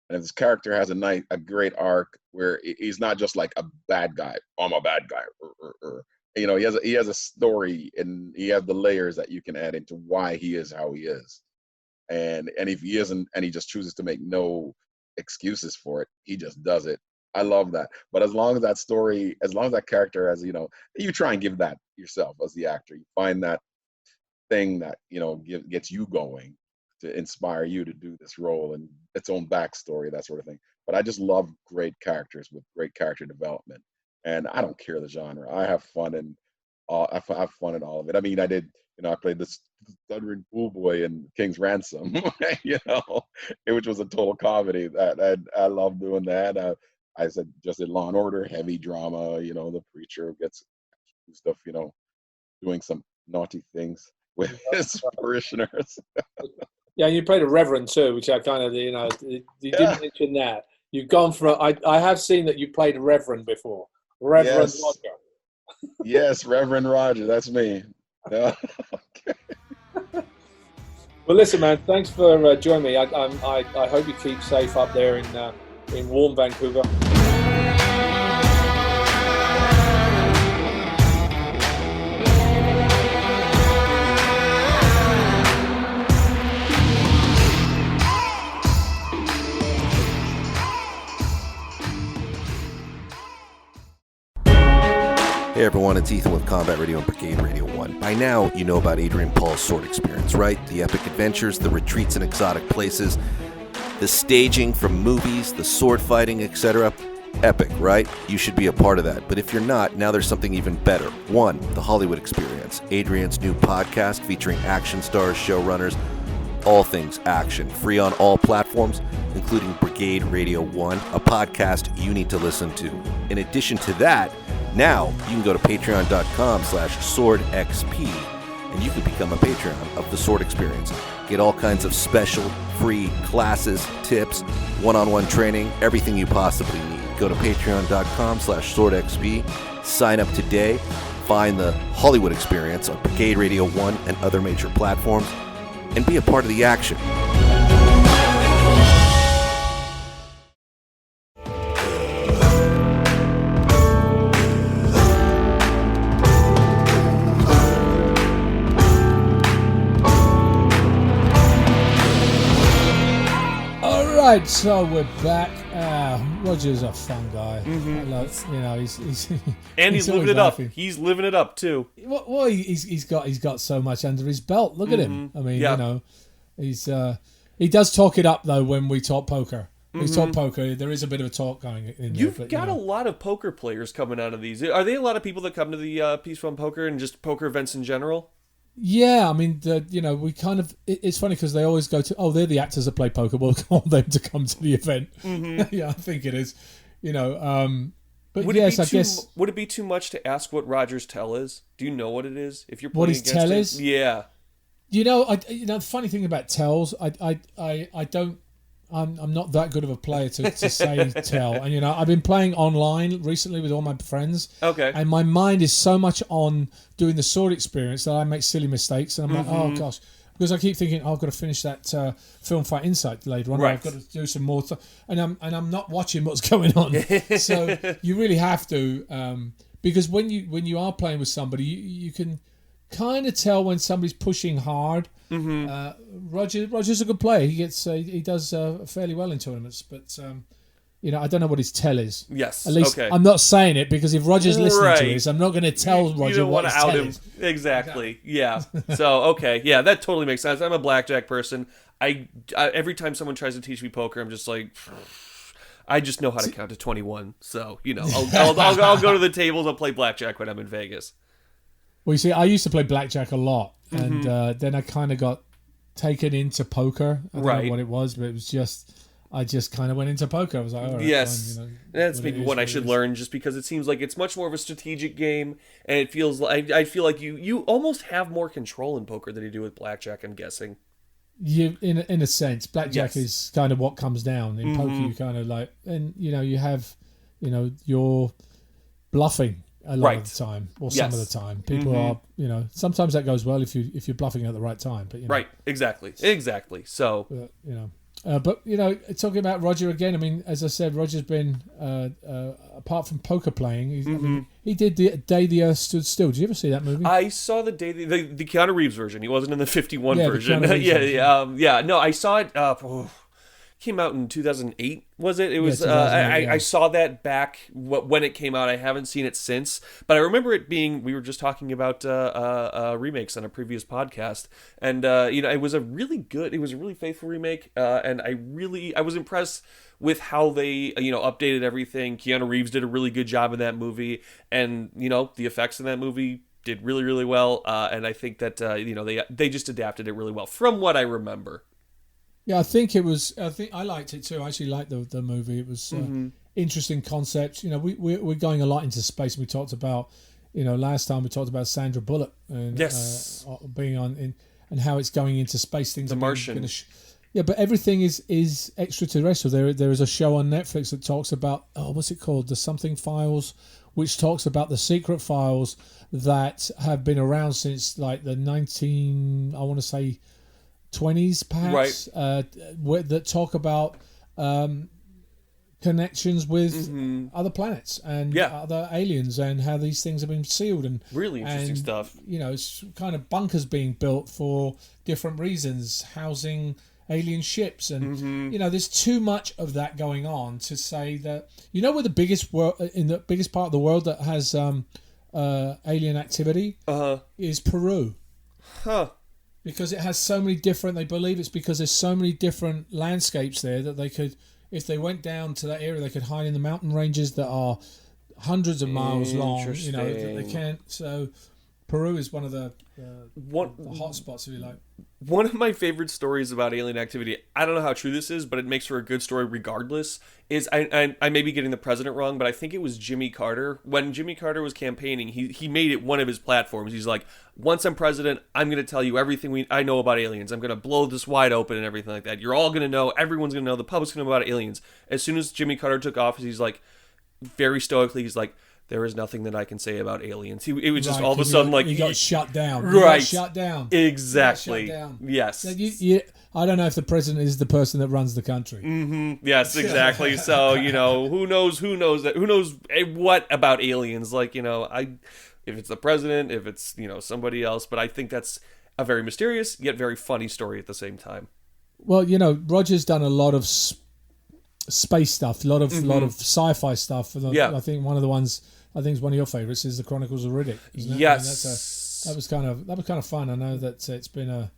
D: And if this character has a great arc where he's not just like a bad guy. I'm a bad guy. He has a story, and he has the layers that you can add into why he is how he is. And if he isn't, and he just chooses to make no excuses for it, he just does it. I love that. But as long as that character has, you try and give that yourself as the actor. You find that thing that, gets you going, to inspire you to do this role, and its own backstory, that sort of thing. But I just love great characters with great character development. And I don't care the genre. I have fun in all of it. I mean, I played this stuttering pool boy in King's Ransom, which was a total comedy. I love doing that. I said just in Law and Order, heavy drama. The preacher gets stuff, doing some naughty things with his parishioners.
C: Yeah, you played a reverend too, which I kind of, you didn't mention that. You've gone from, I have seen that you played reverend before. Reverend Roger.
D: Yes, Reverend Roger, that's me. Yeah. Okay.
C: Well, listen, man, thanks for joining me. I hope you keep safe up there in warm Vancouver.
E: Hey everyone, it's Ethan with Combat Radio and Brigade Radio 1. By now, you know about Adrian Paul's sword experience, right? The epic adventures, the retreats in exotic places, the staging from movies, the sword fighting, etc. Epic, right? You should be a part of that. But if you're not, now there's something even better. One, the Hollywood Experience, Adrian's new podcast featuring action stars, showrunners, all things action, free on all platforms, including Brigade Radio 1, a podcast you need to listen to. In addition to that, now you can go to patreon.com/swordxp and you can become a Patreon of the Sword Experience. Get all kinds of special, free classes, tips, one-on-one training, everything you possibly need. Go to patreon.com/swordxp, sign up today, find the Hollywood Experience on Brigade Radio 1 and other major platforms, and be a part of the action.
A: Right, so we're back. Roger's a fun guy. He's
B: and he's living it
A: laughing.
B: up. He's living it up too.
A: Well, he's got so much under his belt. Look at him. I mean, he does talk it up though when we talk poker. We talk poker. There is a bit of a talk going in there.
B: You've got a lot of poker players coming out of these. Are they a lot of people that come to the Peace Fun Poker and just poker events in general?
A: Yeah, I mean, we kind of... It's funny because they always go to, they're the actors that play poker. We'll want them to come to the event. Yeah, I think it is. But
B: would
A: yes, I guess...
B: Would it be too much to ask what Roger's tell is? Do you know what it is? If you're
A: what his tell is?
B: Yeah.
A: The funny thing about tells, I don't... I'm not that good of a player to say tell. And, I've been playing online recently with all my friends.
B: Okay.
A: And my mind is so much on doing the sword experience that I make silly mistakes. And I'm like, oh, gosh. Because I keep thinking, I've got to finish that Film Fight Insight later on.
B: Right.
A: I've got to do some more. And I'm not watching what's going on. So you really have to. Because when you are playing with somebody, you can kind of tell when somebody's pushing hard. Roger's a good player. He does fairly well in tournaments, but I don't know what his tell is.
B: Yes,
A: at least
B: okay.
A: I'm not saying it because if Roger's listening to this, I'm not going to tell Roger
B: you don't
A: what
B: want
A: his
B: to out
A: tell
B: him.
A: is.
B: Exactly. Yeah. So okay, yeah, that totally makes sense. I'm a blackjack person. I every time someone tries to teach me poker, I'm just like, I just know how to count to 21. So I'll go to the tables. I'll play blackjack when I'm in Vegas.
A: Well, you see, I used to play blackjack a lot, and then I kind of got taken into poker. I don't know what it was, but it was I just kind of went into poker. I was like, all right,
B: yes,
A: fine,
B: that's maybe what I should learn, just because it seems like it's much more of a strategic game, and it feels like I feel like you almost have more control in poker than you do with blackjack. I'm guessing.
A: You, in a sense, blackjack is kind of what comes down. In poker, you kind of like, and you have, you're bluffing a lot of the time, or some of the time. People are, sometimes that goes well if you're bluffing at the right time. But
B: right, exactly. So,
A: but talking about Roger again. I mean, as I said, Roger's been apart from poker playing, he did the Day the Earth Stood Still. Did you ever see that movie?
B: I saw the Keanu Reeves version. He wasn't in the 51 version.
A: The
B: version. No, I saw it. Came out in 2008, was it? It was. I saw that back when it came out. I haven't seen it since, but I remember it being. We were just talking about remakes on a previous podcast, and it was a really good. It was a really faithful remake, and I was impressed with how they updated everything. Keanu Reeves did a really good job in that movie, and the effects in that movie did really, really well. And I think that they just adapted it really well from what I remember.
A: Yeah, I think I liked it too. I actually liked the movie. It was interesting concept. We're going a lot into space. We talked about, last time we talked about Sandra Bullock and being on and how it's going into space. Things
B: The Martian.
A: But everything is extraterrestrial. There is a show on Netflix that talks about what's it called? The Something Files, which talks about the secret files that have been around since like the 20s perhaps, that talk about connections with other planets and other aliens and how these things have been sealed and
B: really interesting stuff.
A: It's kind of bunkers being built for different reasons, housing alien ships, and there's too much of that going on to say that where the biggest part of the world that has alien activity is Peru. Because it has so many different, they believe it's because there's so many different landscapes there that they could, if they went down to that area, they could hide in the mountain ranges that are hundreds of miles long. That they can't. So Peru is one of the hot spots, if you like.
B: One of my favorite stories about alien activity, I don't know how true this is, but it makes for a good story regardless, is I may be getting the president wrong, but I think it was Jimmy Carter. When Jimmy Carter was campaigning, he made it one of his platforms. He's like, once I'm president, I'm going to tell you everything I know about aliens. I'm going to blow this wide open and everything like that. You're all going to know. Everyone's going to know. The public's going to know about aliens. As soon as Jimmy Carter took office, he's like, very stoically, he's like, there is nothing that I can say about aliens. It was just
A: Right,
B: all of a sudden like
A: he got shut down.
B: Right.
A: He got shut down.
B: Exactly.
A: He got shut down.
B: Yes.
A: So I don't know if the president is the person that runs the country.
B: Mm-hmm. Yes, exactly. So, who knows what about aliens? Like, if it's the president, if it's, somebody else. But I think that's a very mysterious yet very funny story at the same time.
A: Well, Roger's done a lot of space stuff, a lot of sci-fi stuff.
B: Yeah.
A: I think one of the ones, I think is one of your favorites, is the Chronicles of Riddick. Isn't it?
B: Yes.
A: That was kind of fun. I know that it's been a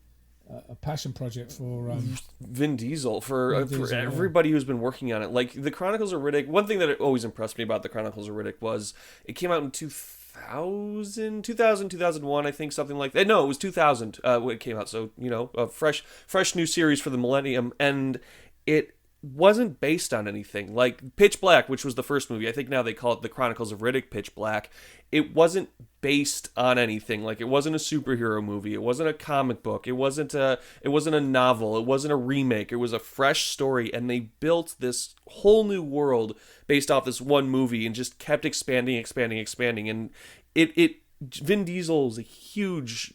A: passion project for
B: Vin Diesel, for everybody who's been working on it. Like the Chronicles of Riddick, one thing that always impressed me about the Chronicles of Riddick was it came out in 2001, I think, something like that. No, it was 2000 when it came out. So, a fresh new series for the millennium. And it wasn't based on anything. Like Pitch Black, which was the first movie, I think now they call it the Chronicles of Riddick Pitch Black. It wasn't based on anything. Like it wasn't a superhero movie. It wasn't a comic book. It wasn't a novel. It wasn't a remake. It was a fresh story, and they built this whole new world based off this one movie and just kept expanding. And Vin Diesel is a huge,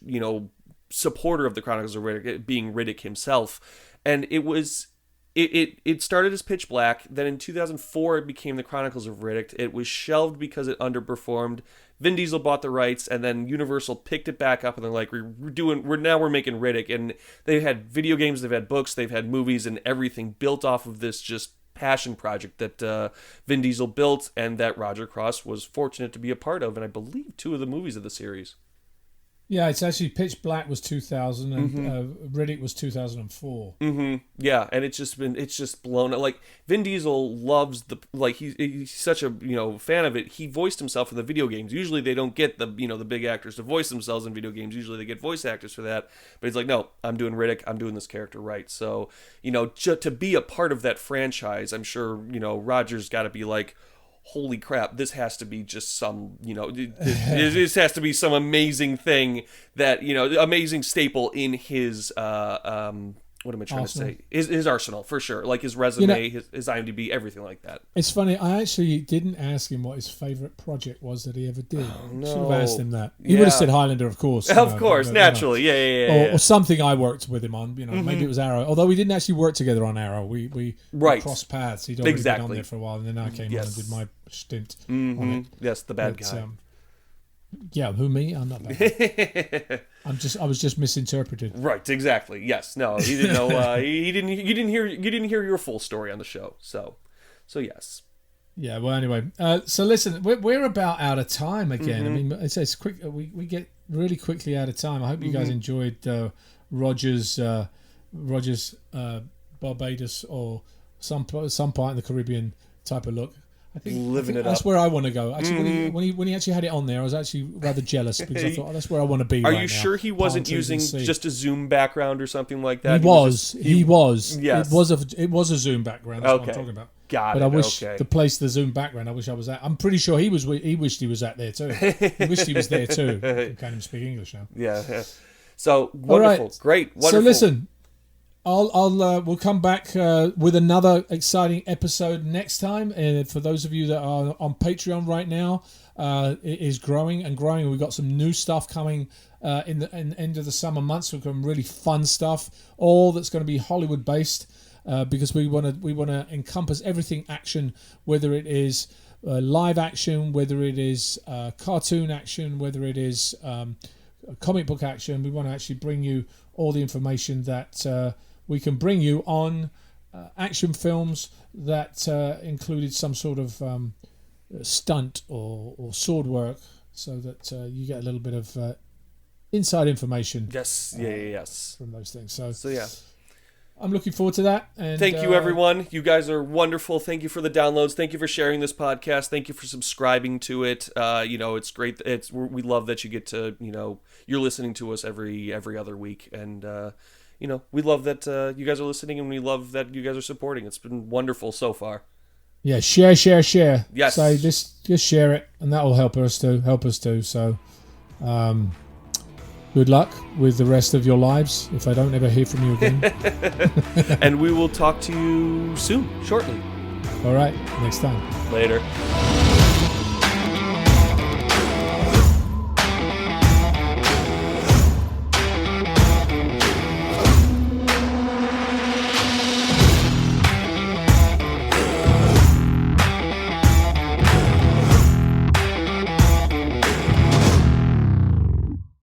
B: supporter of the Chronicles of Riddick, being Riddick himself. And it started as Pitch Black. Then in 2004, it became the Chronicles of Riddick. It was shelved because it underperformed. Vin Diesel bought the rights, and then Universal picked it back up, and they're like, we're making Riddick. And they've had video games, they've had books, they've had movies, and everything built off of this just passion project that Vin Diesel built, and that Roger Cross was fortunate to be a part of, and I believe 2 of the movies of the series.
A: Yeah, it's actually Pitch Black was 2000 and Riddick was 2004.
B: Mm-hmm. Yeah, and it's just blown up. Like Vin Diesel loves he's such a fan of it. He voiced himself in the video games. Usually they don't get the the big actors to voice themselves in video games. Usually they get voice actors for that. But he's like, no, I'm doing Riddick. I'm doing this character right. So to be a part of that franchise, I'm sure Roger's got to be like, holy crap, this has to be just some, this has to be some amazing thing that, amazing staple in his, what am I trying
A: Arsenal.
B: to say? His arsenal, for sure. Like his resume, his IMDb, everything like that.
A: It's funny, I actually didn't ask him what his favourite project was that he ever did.
B: Oh, no.
A: Should have asked him that. He would have said Highlander, of course.
B: Of course, naturally. Yeah.
A: Or something I worked with him on, maybe it was Arrow. Although we didn't actually work together on Arrow. We crossed paths. He'd already been on there for a while, and then I came on and did my stint on it.
B: Yes, the bad guy.
A: Yeah, who, me? I'm not bad. I was just misinterpreted.
B: Right, exactly. Yes. No, he didn't know. You didn't hear your full story on the show. So yes.
A: Yeah. Well, anyway. So listen, we're about out of time again. I mean, it's quick. We get really quickly out of time. I hope you guys enjoyed Roger's Barbados or some part in the Caribbean type of look. I think that's where I want to go. Actually, when he actually had it on there, I was actually rather jealous because I thought, that's where I want to be.
B: Are you sure he wasn't using just a Zoom background or something like that?
A: He was.
B: Yes.
A: It was a Zoom background. That's what I'm talking about. But I wish the place, the Zoom background, I wish I was at. I'm pretty sure he wished he was at there too. He wished he was there too. I can't even speak English now.
B: Yeah. So wonderful, right. Great, wonderful.
A: So listen. We'll come back with another exciting episode next time. And for those of you that are on Patreon right now, it is growing and growing. We've got some new stuff coming in the end of the summer months. We've got some really fun stuff, all that's going to be Hollywood based, because we want to encompass everything action, whether it is live action, whether it is cartoon action, whether it is comic book action. We want to actually bring you all the information that we can bring you on action films that included some sort of stunt or sword work, so that you get a little bit of inside information.
B: Yes, yes,
A: from those things. So
B: yeah,
A: I'm looking forward to that. And
B: thank you, everyone. You guys are wonderful. Thank you for the downloads. Thank you for sharing this podcast. Thank you for subscribing to it. It's great. We love that you get to, you're listening to us every other week, and we love that you guys are listening, and we love that you guys are supporting. It's been wonderful so far.
A: Yeah, share.
B: Yes.
A: So just share it, and that will help us too. So, good luck with the rest of your lives if I don't ever hear from you again.
B: And we will talk to you soon, shortly.
A: All right, next time.
B: Later.